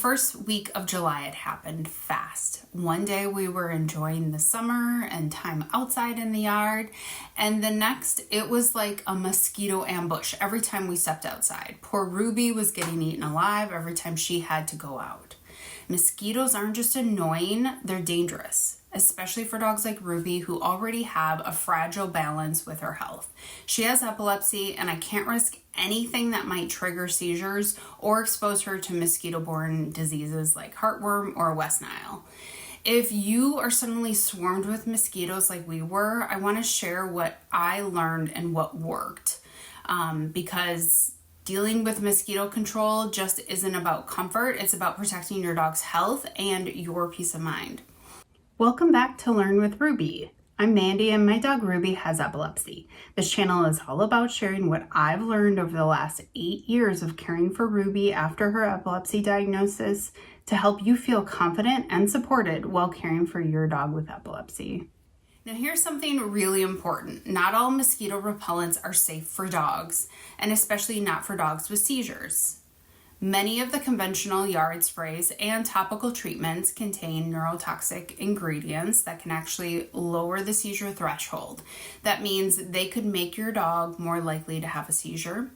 first week of July, it happened fast. One day we were enjoying the summer and time outside in the yard, and the next it was like a mosquito ambush every time we stepped outside. Poor Ruby was getting eaten alive every time she had to go out. Mosquitoes aren't just annoying, they're dangerous, especially for dogs like Ruby who already have a fragile balance with her health. She has epilepsy, and I can't risk anything that might trigger seizures or expose her to mosquito-borne diseases like heartworm or West Nile. If you are suddenly swarmed with mosquitoes like we were, I want to share what I learned and what worked, because dealing with mosquito control just isn't about comfort. It's about protecting your dog's health and your peace of mind. Welcome back to Learn with Ruby. I'm Mandy, and my dog Ruby has epilepsy. This channel is all about sharing what I've learned over the last 8 years of caring for Ruby after her epilepsy diagnosis to help you feel confident and supported while caring for your dog with epilepsy. Now here's something really important. Not all mosquito repellents are safe for dogs, and especially not for dogs with seizures. Many of the conventional yard sprays and topical treatments contain neurotoxic ingredients that can actually lower the seizure threshold. That means they could make your dog more likely to have a seizure.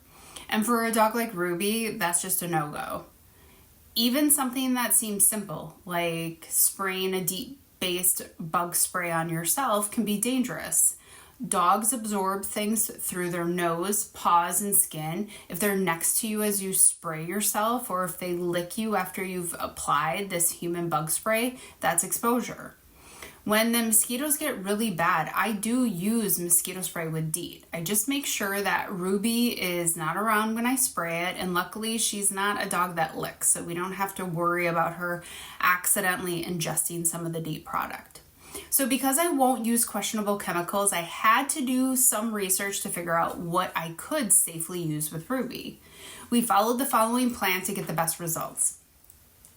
And for a dog like Ruby, that's just a no-go. Even something that seems simple, like spraying a DEET-based bug spray on yourself, can be dangerous. Dogs absorb things through their nose, paws, and skin. If they're next to you as you spray yourself, or if they lick you after you've applied this human bug spray, that's exposure. When the mosquitoes get really bad, I do use mosquito spray with DEET. I just make sure that Ruby is not around when I spray it, and luckily she's not a dog that licks, so we don't have to worry about her accidentally ingesting some of the DEET product. So because I won't use questionable chemicals, I had to do some research to figure out what I could safely use with Ruby. We followed the following plan to get the best results.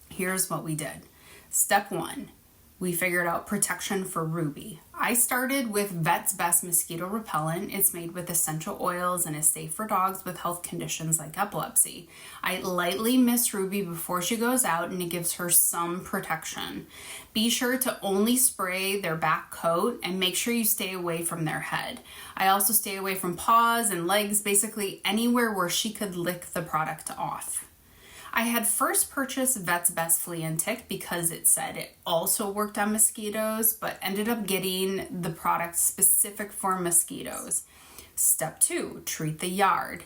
Here's what we did. Step 1. We figured out protection for Ruby. I started with Vet's Best mosquito repellent. It's made with essential oils and is safe for dogs with health conditions like epilepsy. I lightly mist Ruby before she goes out, and it gives her some protection. Be sure to only spray their back coat, and make sure you stay away from their head. I also stay away from paws and legs, basically anywhere where she could lick the product off. I had first purchased Vet's Best Flea and Tick because it said it also worked on mosquitoes, but ended up getting the product specific for mosquitoes. Step 2, treat the yard.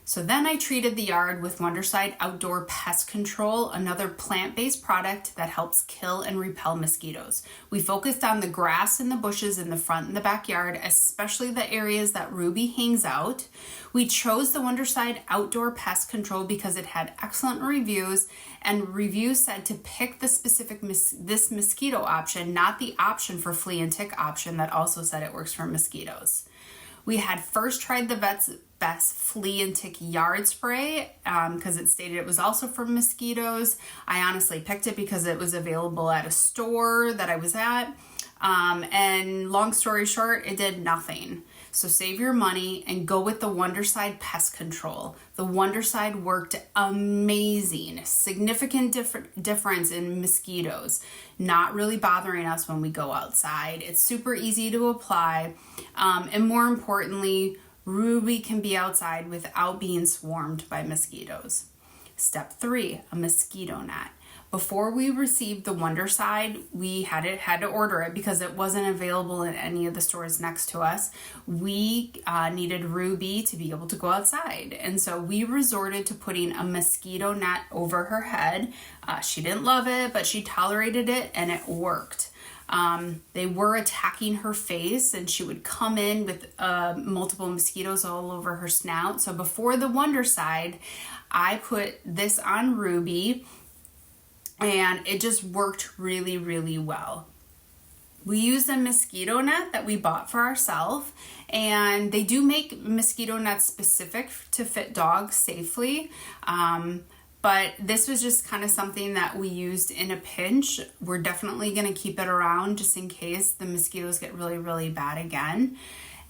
So then I treated the yard with Wondercide Outdoor Pest Control, another plant-based product that helps kill and repel mosquitoes. We focused on the grass and the bushes in the front and the backyard, especially the areas that Ruby hangs out. We chose the Wondercide Outdoor Pest Control because it had excellent reviews, and reviews said to pick the specific this mosquito option, not the option for flea and tick option that also said it works for mosquitoes. We had first tried the Vet's Best Flea and Tick Yard Spray because it stated it was also for mosquitoes. I honestly picked it because it was available at a store that I was at. And long story short, it did nothing. So save your money and go with the Wondercide Pest Control. The Wondercide worked amazing. Significant difference in mosquitoes. Not really bothering us when we go outside. It's super easy to apply. And more importantly, Ruby can be outside without being swarmed by mosquitoes. Step 3, a mosquito net. Before we received the Wondercide, we had to order it because it wasn't available in any of the stores next to us. We needed Ruby to be able to go outside, and so we resorted to putting a mosquito net over her head. She didn't love it, but she tolerated it, and it worked. They were attacking her face, and she would come in with multiple mosquitoes all over her snout. So before the Wondercide, I put this on Ruby, and it just worked really, really well. We used a mosquito net that we bought for ourselves, and they do make mosquito nets specific to fit dogs safely. But this was just kind of something that we used in a pinch. We're definitely going to keep it around just in case the mosquitoes get really, really bad again.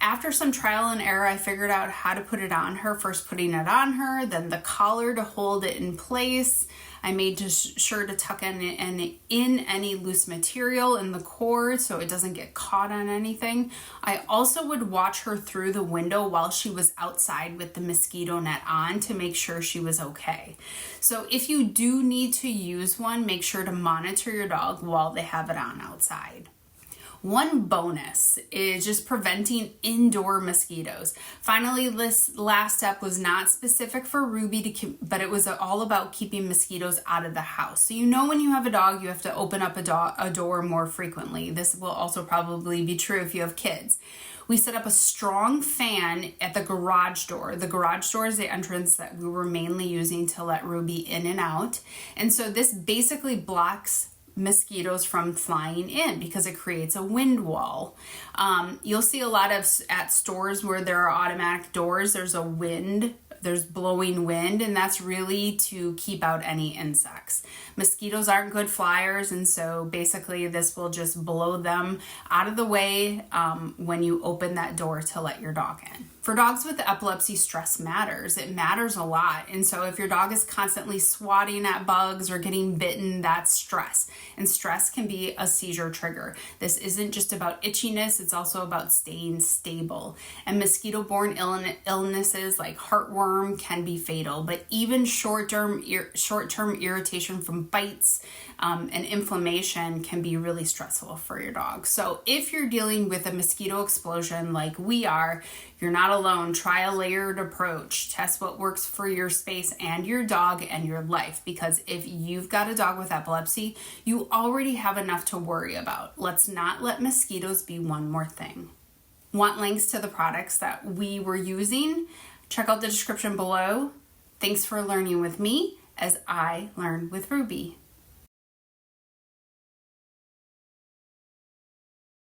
After some trial and error, I figured out how to put it on her. First putting it on her, then the collar to hold it in place. I made sure to tuck in any loose material in the cord so it doesn't get caught on anything. I also would watch her through the window while she was outside with the mosquito net on to make sure she was okay. So if you do need to use one, make sure to monitor your dog while they have it on outside. One bonus is just preventing indoor mosquitoes. Finally, this last step was not specific for Ruby, but it was all about keeping mosquitoes out of the house. So you know when you have a dog, you have to open up a door more frequently. This will also probably be true if you have kids. We set up a strong fan at the garage door. The garage door is the entrance that we were mainly using to let Ruby in and out. And so this basically blocks mosquitoes from flying in because it creates a wind wall. You'll see a lot at stores where there are automatic doors, there's blowing wind, and that's really to keep out any insects. Mosquitoes aren't good flyers, and so basically this will just blow them out of the way when you open that door to let your dog in. For dogs with epilepsy, stress matters. It matters a lot. And so if your dog is constantly swatting at bugs or getting bitten, that's stress. And stress can be a seizure trigger. This isn't just about itchiness, it's also about staying stable. And mosquito-borne illnesses like heartworm can be fatal, but even short-term irritation from bites and inflammation can be really stressful for your dog. So if you're dealing with a mosquito explosion like we are, you're not alone. Try a layered approach. Test what works for your space and your dog and your life, because if you've got a dog with epilepsy, you already have enough to worry about. Let's not let mosquitoes be one more thing. Want links to the products that we were using? Check out the description below. Thanks for learning with me as I learn with Ruby.